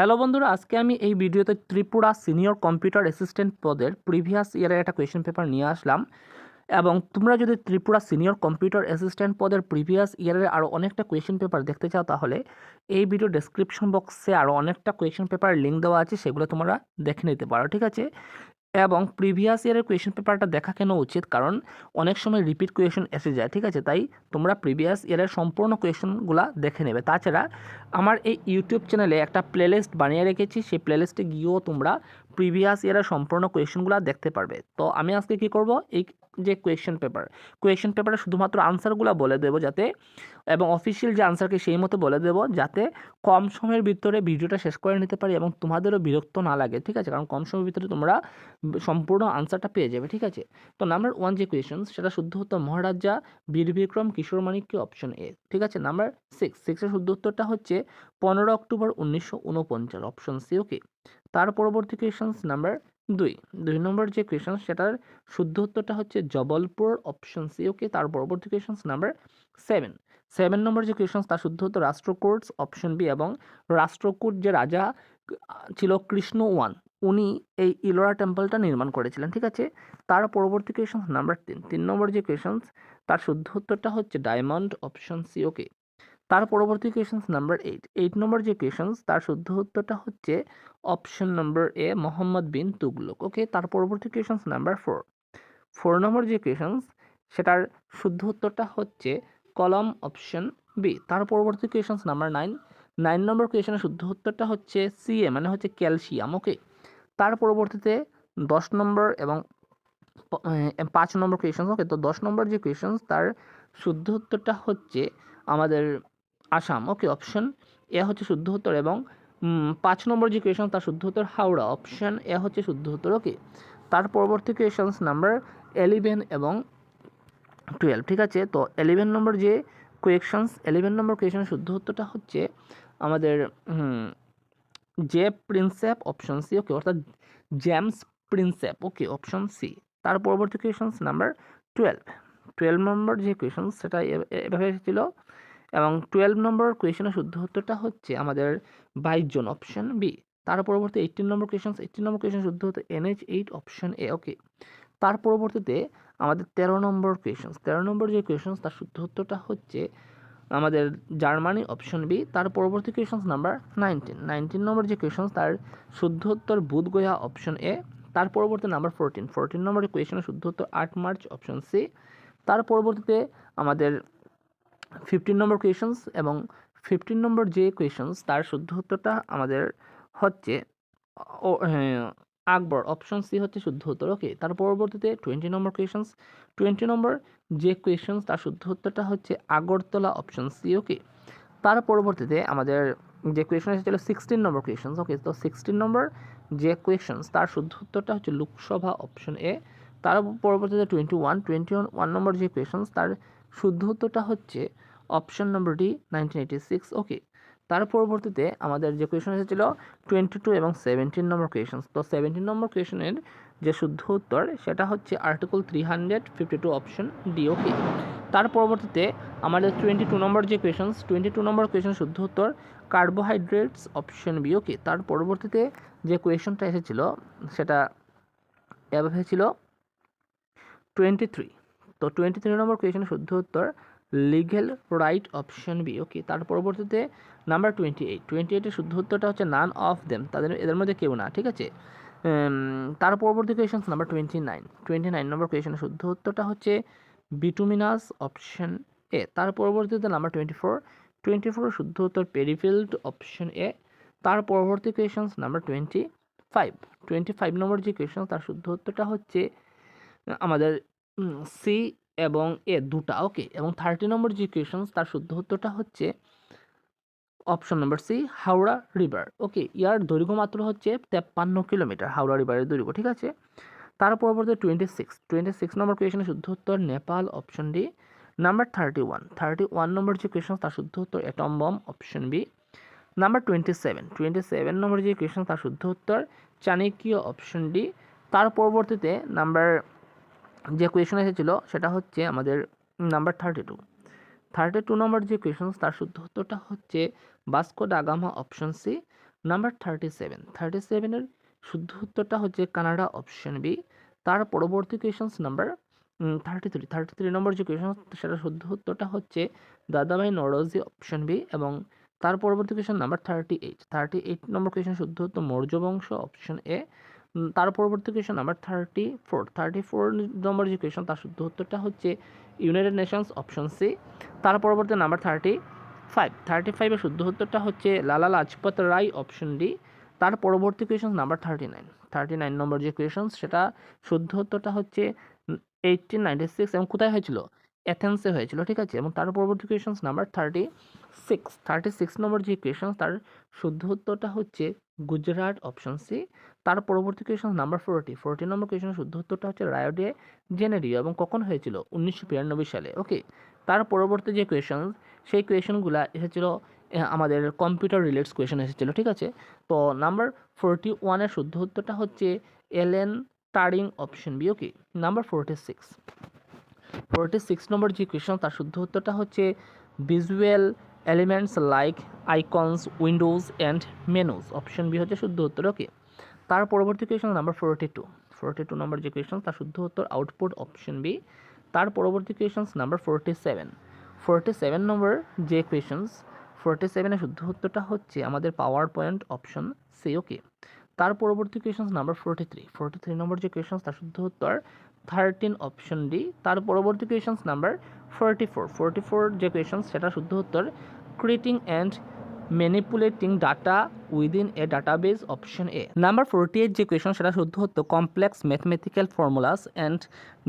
Hello বন্ধুরা, আজকে আমি এই ভিডিওতে ত্রিপুরা সিনিয়র কম্পিউটার অ্যাসিস্ট্যান্ট পদের প্রিভিয়াস ইয়ারের একটা কোয়েশ্চেন পেপার নিয়ে আসলাম। এবং তোমরা যদি ত্রিপুরা সিনিয়র কম্পিউটার অ্যাসিস্ট্যান্ট পদের প্রিভিয়াস ইয়ারের আরও অনেকটা কোয়েশ্চেন পেপার দেখতে চাও, তাহলে এই ভিডিও ডেসক্রিপশন বক্সে আরও অনেকটা কোয়েশ্চেন পেপার লিঙ্ক দেওয়া আছে, সেগুলো তোমরা দেখে নিতে পারো, ঠিক আছে। এবং প্রিভিয়াস ইয়ারের কোয়েশ্চেন পেপারটা দেখা কেন উচিত, কারণ অনেক সময় রিপিট কোয়েশ্চেন এসে যায়, ঠিক আছে। তাই তোমরা প্রিভিয়াস ইয়ারের সম্পূর্ণ কোয়েশ্চেনগুলো দেখে নেবে। তাছাড়া আমার এই ইউটিউব চ্যানেলে একটা প্লেলিস্ট বানিয়ে রেখেছি, সেই প্লেলিস্টে গিয়েও তোমরা প্রিভিয়াস ইয়ারের সম্পূর্ণ কোয়েশ্চেনগুলো দেখতে পারবে। তো আমি আজকে কী করব, এই যে কোয়েশ্চেন পেপারে শুধুমাত্র আনসারগুলো বলে দেবো যাতে, এবং অফিসিয়াল যে আনসারকে সেই মতো বলে দেবো যাতে কম সময়ের ভিতরে ভিডিওটা শেষ করে নিতে পারি এবং তোমাদেরও বিরক্ত না লাগে, ঠিক আছে। কারণ কম সময়ের ভিতরে তোমরা সম্পূর্ণ আনসারটা পেয়ে যাবে, ঠিক আছে। তো নাম্বার 1 যে কোয়েশ্চেন, সেটা শুদ্ধ উত্তর মহারাজা বীর বিক্রম কিশোর মানিক্য, অপশন এ, ঠিক আছে। নাম্বার 6 শুদ্ধ উত্তরটা হচ্ছে 15 অক্টোবর 1949, অপশন সি, ওকে। তার পরবর্তী কোয়েশ্চেন নাম্বার 2 নম্বর যে কোয়েশ্চেন, সেটার শুদ্ধ উত্তরটা হচ্ছে জবলপুর, অপশন সি, ওকে। তার পরবর্তী কোয়েশ্চেন নাম্বার 7 নম্বর যে কোয়েশ্চেন, তার শুদ্ধ উত্তর রাষ্ট্রকূট, অপশন বি। এবং রাষ্ট্রকূট যে রাজা ছিল কৃষ্ণ ওয়ান, উনি এই ইলোরা টেম্পলটা নির্মাণ করেছিলেন, ঠিক আছে। তার পরবর্তী কোয়েশ্চেন নাম্বার 3 নম্বর যে কোয়েশ্চেন, তার শুদ্ধ উত্তরটা হচ্ছে ডায়মন্ড, অপশন সি, ওকে। তার পরবর্তী কোয়েশ্চেন নাম্বার 8 নম্বর যে কোয়েশ্চেন, তার শুদ্ধ উত্তরটা হচ্ছে অপশন নম্বর এ, মোহাম্মদ বিন তুগলক, ওকে। তার পরবর্তী কোয়েশ্চেন নাম্বার 4 নম্বর যে কোয়েশ্চেন, সেটার শুদ্ধ উত্তরটা হচ্ছে কলম, অপশন বি। তার পরবর্তী কোয়েশ্চেন নাম্বার 9 নম্বর কোয়েশ্চেনের শুদ্ধ উত্তরটা হচ্ছে সিএ, মানে হচ্ছে ক্যালসিয়াম, ওকে। তার পরবর্তীতে 10 নম্বর এবং 5 নম্বর কোয়েশ্চেন, ওকে। তো 10 নম্বর যে কোয়েশ্চেন, তার শুদ্ধ উত্তরটা হচ্ছে আমাদের আসাম, ওকে, অপশন এ হচ্ছে শুদ্ধ উত্তর। এবং 5 নম্বর যে কোয়েশ্চেন, তার শুদ্ধ উত্তর হাওড়া, অপশন এ হচ্ছে শুদ্ধ উত্তর, ওকে। তার পরবর্তী কোয়েশ্চেন নাম্বার 11 এবং 12, ঠিক আছে। তো 11 নম্বর যে কোয়েশ্চেন, শুদ্ধ উত্তরটা হচ্ছে আমাদের জে প্রিন্সেপ, অপশন সি, ওকে, অর্থাৎ জেমস প্রিন্সেপ, ওকে, অপশন সি। তার পরবর্তী কোয়েশ্চেন নাম্বার 12 নম্বর যে কোয়েশ্চেন, সেটা এভাবে এসেছিল। এবং 12 নম্বর কোয়েশ্চেনের শুদ্ধ উত্তরটা হচ্ছে আমাদের 22 জন, অপশন বি। তার পরবর্তী 18 নম্বর কোয়েশ্চেন শুদ্ধ হতো NH8, অপশন এ, ওকে। তার পরবর্তীতে আমাদের 13 নম্বর যে কোয়েশ্চেন, তার শুদ্ধ উত্তরটা হচ্ছে আমাদের জার্মানি, অপশন বি। তার পরবর্তী কোয়েশ্চেন নাম্বার 19 নম্বর যে কোয়েশ্চেন, তার শুদ্ধ উত্তর বুধগয়া, অপশন এ। তার পরবর্তী নাম্বার 14 নম্বর কোয়েশ্চেনের শুদ্ধ উত্তর 8 মার্চ, অপশন সি। তার পরবর্তীতে আমাদের 15 নম্বর কোয়েশ্চেন, এবং 15 নম্বর যে কোয়েশ্চেন, তার শুদ্ধ উত্তরটা আমাদের হচ্ছে আকবর, অপশন সি হচ্ছে শুদ্ধ উত্তর, ওকে। তার পরবর্তীতে 20 নম্বর যে কোয়েশ্চেন, তার শুদ্ধ উত্তরটা হচ্ছে আগরতলা, অপশন সি, ওকে। তার পরবর্তীতে আমাদের যে কোয়েশ্চেন এসেছিল 16 নম্বর কোয়েশ্চেন, ওকে। তো 16 নম্বর যে কোয়েশ্চেন, তার শুদ্ধ উত্তরটা হচ্ছে লোকসভা, অপশন এ। তার পরবর্তীতে 21 নম্বর যে কোয়েশ্চেন, তার শুদ্ধ উত্তরটা হচ্ছে অপশন নম্বর ডি, 1986, ওকে। তার পরবর্তীতে আমাদের যে কোয়েশ্চেন এসেছিল 22 এবং 17 নম্বর কোয়েশ্চেন। তো 17 নম্বর কোয়েশ্চেনের যে শুদ্ধ উত্তর, সেটা হচ্ছে আর্টিকেল 352, অপশন ডি, ওকে। তার পরবর্তীতে আমাদের 22 নম্বর যে কোয়েশ্চেন শুদ্ধ উত্তর কার্বোহাইড্রেটস, অপশন বি, ওকে। তার পরবর্তীতে যে কোয়েশ্চেনটা এসেছিল, সেটা এভাবে ছিল 23। তো 23 নম্বর কোয়েশ্চেনের শুদ্ধ উত্তর legal right, option B, okay. তার পরবর্তীতে নাম্বার 28 শুদ্ধ উত্তরটা হচ্ছে নান অফ দেম, এদের মধ্যে কেউ না, ঠিক আছে। তার পরবর্তী কোয়েশ্চেন নাম্বার 29 নম্বর কোয়েশ্চেনের শুদ্ধ উত্তরটা হচ্ছে বিটুমিনাস, অপশন এ। তার পরবর্তীতে নাম্বার 24 শুদ্ধ উত্তর পেরিফিল্ড, অপশন এ। তার পরবর্তী কোয়েশ্চেন নাম্বার 25 নম্বর যে কোয়েশ্চেন, তার শুদ্ধ উত্তরটা হচ্ছে আমাদের সি এবং এ দুটা, ওকে। এবং 30 নম্বর যে কোয়েশ্চেন, তার শুদ্ধ উত্তরটা হচ্ছে option number C, Howrah river, okay. ইয়ার দৈর্ঘ্য মাত্র হচ্ছে 53 কিলোমিটার, হাওড়া রিভারের দৈর্ঘ্য, ঠিক আছে। তার পরবর্তী 26 নম্বর কোয়েশ্চেনের শুদ্ধ উত্তর নেপাল, অপশন ডি। নাম্বার 31 নম্বর যে কোয়েশ্চেন, তার শুদ্ধ উত্তর atom bomb, option B. Number 27 নম্বর যে কোয়েশ্চেন, তার শুদ্ধ উত্তর চাণক্য, অপশন ডি। তার পরবর্তীতে নাম্বার যে কোয়েশ্চেন এসেছিল, সেটা হচ্ছে আমাদের নাম্বার 32 নম্বর যে কোয়েশ্চেন, তার শুদ্ধ উত্তরটা হচ্ছে Vasco da Gama, option C. Number 37 এর শুদ্ধ উত্তরটা হচ্ছে কানাডা, অপশন বি। তার পরবর্তী কোয়েশনস নাম্বার 33 নম্বর যে কোয়েশন সেটা শুদ্ধ উত্তরটা হচ্ছে দাদাভাই নওরোজি, অপশন বি। এবং তার পরবর্তী কোয়েশন নাম্বার 38 নম্বর কোয়েশন শুদ্ধ উত্তর মৌর্য বংশ, অপশন এ। তার পরবর্তী কোয়েশন নাম্বার 34 নম্বর যে কোয়েশন তার শুদ্ধ উত্তরটা হচ্ছে ইউনাইটেড নেশনস, অপশন সি। তার পরবর্তী নাম্বার 35 এর শুদ্ধ উত্তরটা হচ্ছে লালা লাজপত রায়, অপশন ডি। তার পরবর্তী কোয়েশন নাম্বার 39 নম্বর যে কোয়েশন সেটা শুদ্ধ উত্তরটা হচ্ছে 1896 এবং কোথায় হয়েছিল? অ্যাথেন্সে হয়েছিল, ঠিক আছে। এবং তার পরবর্তী কোয়েশন নাম্বার 36 নম্বর যে কোয়েশন তার শুদ্ধ উত্তরটা হচ্ছে গুজরাট, অপশন সি। তার পরবর্তী কোয়েশন নাম্বার 40 নম্বর কোয়েশনের শুদ্ধ উত্তরটা হচ্ছে রায়ো ডে জেনেরিও এবং কখন হয়েছিল? 1992 সালে, ওকে। তার পরবর্তী যে কোয়েশন সেই কোয়েশনগুলো এসেছিল আমাদের কম্পিউটার রিলেটেড কোয়েশন এসেছিল, ঠিক আছে। তো নাম্বার 41-এর শুদ্ধ উত্তরটা হচ্ছে Alan Turing, option B, okay. Number 46 নম্বর যে কোয়েশন তার শুদ্ধ উত্তরটা হচ্ছে visual elements like icons, windows and menus, option B হচ্ছে শুদ্ধ উত্তর, ওকে। তার পরবর্তী কোয়েশন নাম্বার 42 নম্বর যে কোয়েশন তার শুদ্ধ উত্তর আউটপুট, অপশন বি। তার পরবর্তী কোয়েশন নাম্বার 47 নম্বর যে কোয়েশনস 47-এর শুদ্ধ উত্তরটা হচ্ছে আমাদের power point, option C, okay. তার পরবর্তী কোয়েশন নাম্বার 43 নম্বর যে কোয়েশন তার শুদ্ধ উত্তর 13, অপশন ডি। তার পরবর্তী কোয়েশন নাম্বার 44 যে কোয়েশন সেটা শুদ্ধ উত্তর creating and manipulating data within a database, option A. Number 48 যে কোয়েশন সেটা শুদ্ধ উত্তর complex mathematical formulas and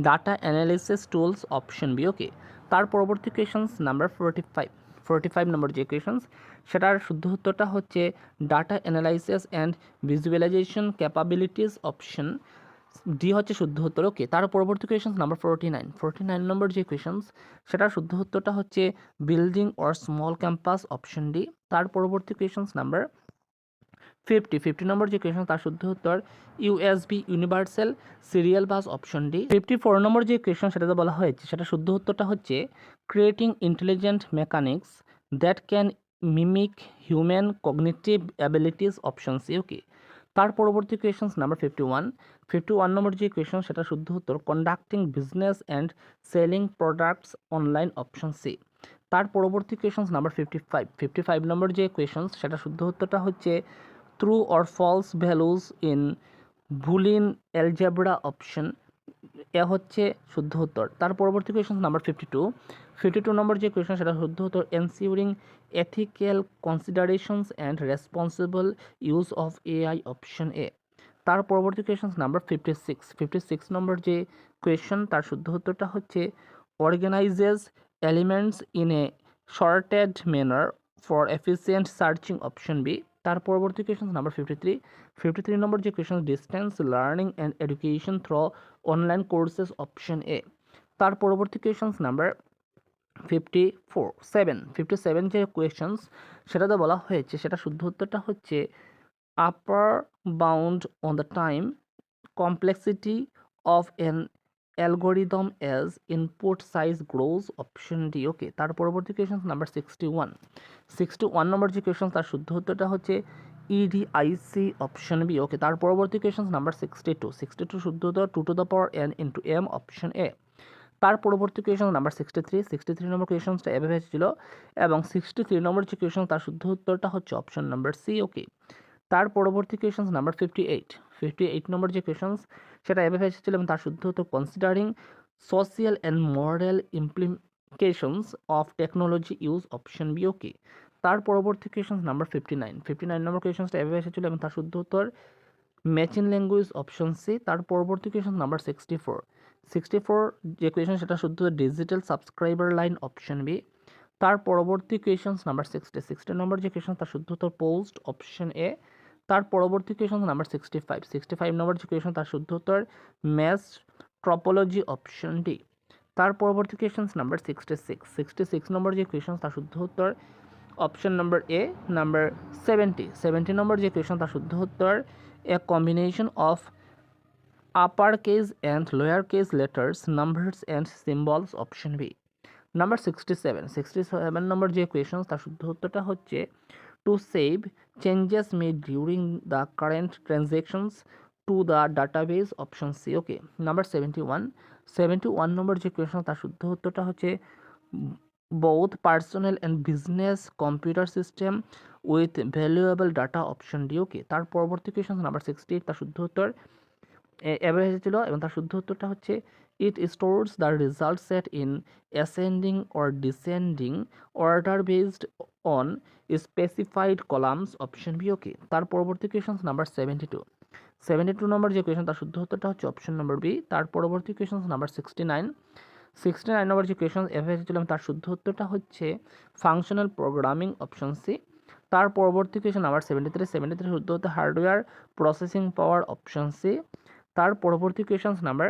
data analysis tools, option B, okay. তার পরবর্তী কোয়েশন নাম্বার 45 নম্বর যে কোয়েশনস সেটার শুদ্ধ উত্তরটা হচ্ছে data analysis and visualization capabilities, option D হচ্ছে শুদ্ধ উত্তর, ওকে। তার পরবর্তী কোয়েশন নাম্বার 49 নম্বর যে কোয়েশনস সেটার শুদ্ধ উত্তরটা হচ্ছে building or small campus, option D. তার পরবর্তী কোয়েশনস নাম্বার 50 নম্বর যে কোয়েশন তার শুদ্ধ উত্তর USB universal serial bus, option D. 54 number যে কোয়েশন সেটাতে বলা হয়েছে সেটা শুদ্ধ উত্তরটা হচ্ছে creating intelligent mechanics that can mimic human cognitive abilities, option C, okay. তার পরবর্তী কোয়েশন নাম্বার 51 নম্বর যে কোয়েশন সেটা শুদ্ধ উত্তর conducting business and selling products online, option C. তার পরবর্তী কোয়েশন নাম্বার 55 নম্বর যে কোয়েশন সেটা শুদ্ধ উত্তরটা হচ্ছে true or false values in Boolean algebra, option A হচ্ছে শুদ্ধ উত্তর। তার পরবর্তী কোয়েশন নাম্বার 52 নম্বর যে কোয়েশন সেটা শুদ্ধ উত্তর ensuring ethical considerations and responsible use of AI, option A. তার পরবর্তী কোয়েশন নাম্বার 56 নম্বর যে কোয়েশন তার শুদ্ধ উত্তরটা হচ্ছে organizes elements in a sorted manner for efficient searching, option B. তার পরবর্তী কোয়েশন নাম্বার 53 নম্বর যে question distance learning and education through online courses, option A. তার পরবর্তী কোয়েশন নাম্বার 57 যে কোয়েশনস সেটাতে বলা হয়েছে সেটা শুদ্ধ উত্তরটা হচ্ছে আপার bound on the time complexity of an algorithm as input size grows, option D, ওকে। তার পরবর্তী কোয়েশন নাম্বার 61 নম্বর যে কোয়েশন তার শুদ্ধ উত্তরটা হচ্ছে ইডিআইসি, অপশন বি, ওকে। তার পরবর্তী কোয়েশন নাম্বার 62 শুদ্ধ উত্তর 2 to the power n into m, option A. তার পরবর্তী কোয়েশন নাম্বার 63 নম্বর কোয়েশনসটা এভাবে ছিল এবং 63 নম্বর যে কোয়েশন তার শুদ্ধ উত্তরটা হচ্ছে অপশন নাম্বার সি, ওকে। তার পরবর্তী কোয়েশন নাম্বার 58 নম্বর যে কোয়েশনস সেটা এভাবে এসেছিল এবং তার শুদ্ধ উত্তর considering social and moral implications of technology use, option B, okay. তার পরবর্তী কোয়েশন নাম্বার 59 নম্বর কোয়েশনসটা এভাবে এসেছিল এবং তার শুদ্ধ উত্তর ম্যাচিং ল্যাঙ্গুয়েজ, অপশন সি। তার পরবর্তী কোয়েশন নাম্বার 64 যে কোয়েশন সেটা শুদ্ধ digital subscriber line, option B. তার পরবর্তী কোয়েশন নাম্বার 60 নম্বর যে কোয়েশন তার শুদ্ধ উত্তর পোস্ট, অপশন এ। তার পরবর্তী কোয়েশন নাম্বার 65 নম্বর যে কোয়েশন তার শুদ্ধ উত্তর ম্যাথ ট্রপোলজি, অপশন ডি। তার পরবর্তী কোয়েশন নাম্বার 66 নম্বর যে কোয়েশন তার শুদ্ধ উত্তর অপশন নম্বর এ। নাম্বার 70 নম্বর যে কোয়েশন তার শুদ্ধ উত্তর a combination of upper case and lower case letters numbers and symbols, option B. Number 67 number যে কোয়েশন তার শুদ্ধ উত্তরটা হচ্ছে to save changes made during the current transactions to the database, option C. Okay, number 71 number যে question তার শুদ্ধ উত্তরটা হচ্ছে both personal and business computer system with valuable data, option D. Okay, তার পরবর্তী কোয়েশন নাম্বার 68 তার শুদ্ধ উত্তর অ্যাভারেজ ছিল এবং তার শুদ্ধ উত্তরটা হচ্ছে it stores the result set in ascending or descending order based on specified columns, option B. Okay, তার পরবর্তী কোয়েশন নাম্বার 72 নম্বর যে কোয়েশন তার শুদ্ধ উত্তরটা হচ্ছে অপশন নম্বর বি। তার পরবর্তী কোয়েশন নাম্বার 69 নম্বর যে কোয়েশন অ্যাভারেজ ছিল তার শুদ্ধ উত্তরটা হচ্ছে ফাংশনাল প্রোগ্রামিং, অপশন সি। তার পরবর্তী কোয়েশন নাম্বার 73 শুদ্ধ হতে hardware processing power, option C. তার পরবর্তী কোয়েশন নাম্বার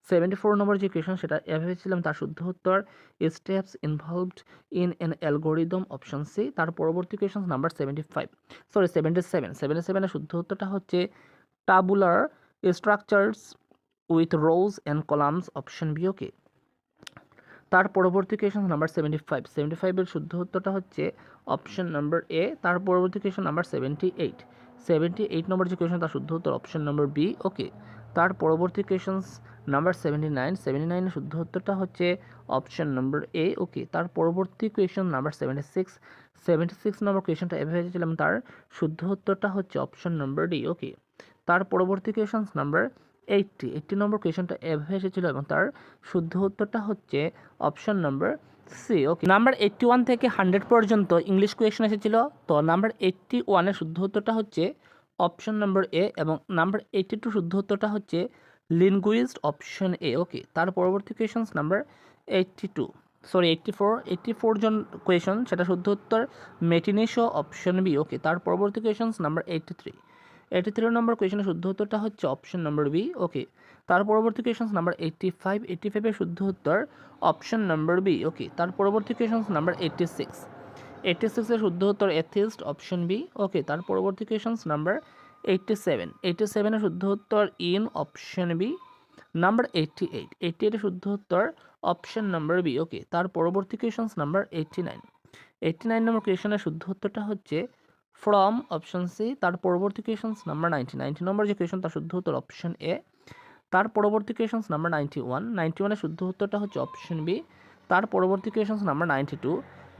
74 নম্বর যে কোয়েশন সেটা অ্যাভারেজ ছিলাম তার শুদ্ধ উত্তর steps involved in an algorithm, option C. তার পরবর্তী কোয়েশন নাম্বার 77 শুদ্ধ উত্তরটা হচ্ছে tabular structures with rows and columns, option B. Okay, তার পরবর্তী কোয়েশন নাম্বার 75 এর শুদ্ধ উত্তরটা হচ্ছে অপশন নাম্বার এ। তার পরবর্তী কোয়েশন নাম্বার 78 নম্বর যে কোয়েশন তার শুদ্ধ উত্তর অপশন নাম্বার বি। ওকে, তার পরবর্তী কোয়েশন নাম্বার 79 এর শুদ্ধ উত্তরটা হচ্ছে অপশন নাম্বার এ। ওকে, তার পরবর্তী কোয়েশন নাম্বার 76 নম্বর কোয়েশনটা এভাবে ছিলাম তার শুদ্ধ উত্তরটা হচ্ছে অপশন নাম্বার ডি। ওকে, তার পরবর্তী কোয়েশন নাম্বার 80 নম্বর কোয়েশনটা এভাবে এসেছিল এবং তার শুদ্ধ উত্তরটা হচ্ছে option number C. Okay, number 81 থেকে 100 পর্যন্ত ইংলিশ কোয়েশন এসেছিল। তো নাম্বার 81 শুদ্ধ উত্তরটা হচ্ছে অপশন নাম্বার এ এবং নাম্বার 82 শুদ্ধ উত্তরটা হচ্ছে লিঙ্গুইস্ট, অপশন এ। ওকে, তার পরবর্তী কোয়েশন নাম্বার 84 জন কোয়েশন সেটা শুদ্ধ উত্তর মেটিনেশো, অপশন বি। ওকে, তার পরবর্তী কোয়েশন নাম্বার 83 নম্বর কোয়েশনের শুদ্ধ উত্তরটা হচ্ছে অপশন নম্বর বি। ওকে, তার পরবর্তী কোয়েশন নাম্বার 85 এর শুদ্ধ উত্তর অপশন নম্বর বি। ওকে, তার পরবর্তী কোয়েশন নাম্বার 86 এর শুদ্ধ উত্তর এথিস্ট, অপশন বি। ওকে, তার পরবর্তী কোয়েশন নাম্বার 87 এর শুদ্ধ উত্তর ইন, অপশন বি। নাম্বার 88 এর শুদ্ধ উত্তর অপশন নাম্বার বি। ওকে, তার পরবর্তী কোয়েশন নাম্বার 89 নম্বর কোয়েশনের শুদ্ধ উত্তরটা হচ্ছে ফ্রম, অপশন সি। তার পরবর্তী কোয়েশন নাম্বার 90 নম্বর যে কোয়েশন তার শুদ্ধ উত্তর অপশন এ। তার পরবর্তী কোয়েশন নাম্বার 91 এর শুদ্ধ উত্তরটা হচ্ছে অপশন বি। তার পরবর্তী কোয়েশন নাম্বার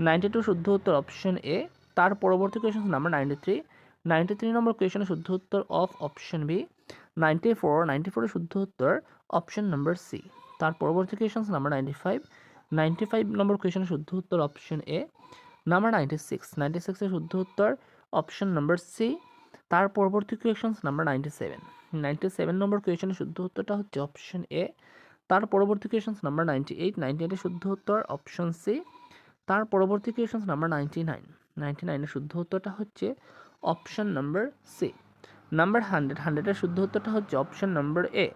92 শুদ্ধ উত্তর অপশন এ। তার পরবর্তী কোয়েশন নাম্বার 93 নম্বর কোয়েশনের শুদ্ধ উত্তর অফ, অপশন বি। 94 এর শুদ্ধ উত্তর অপশন নাম্বার সি। তার পরবর্তী কোয়েশন নাম্বার 95 নম্বর কোয়েশনের শুদ্ধ উত্তর অপশন এ। নাম্বার 96 এর শুদ্ধ উত্তর অপশন নাম্বার সি। তার পরবর্তী কোয়েশন নাম্বার 97 নম্বর কোয়েশনের শুদ্ধ উত্তরটা হচ্ছে অপশন এ। তার পরবর্তী কোয়েশন নাম্বার 98 এর শুদ্ধ উত্তর অপশন সি। তার পরবর্তী কোয়েশন নাম্বার 99 এর শুদ্ধ উত্তরটা হচ্ছে অপশন নাম্বার সি। নাম্বার 100 এর শুদ্ধ উত্তরটা হচ্ছে অপশন নাম্বার এ।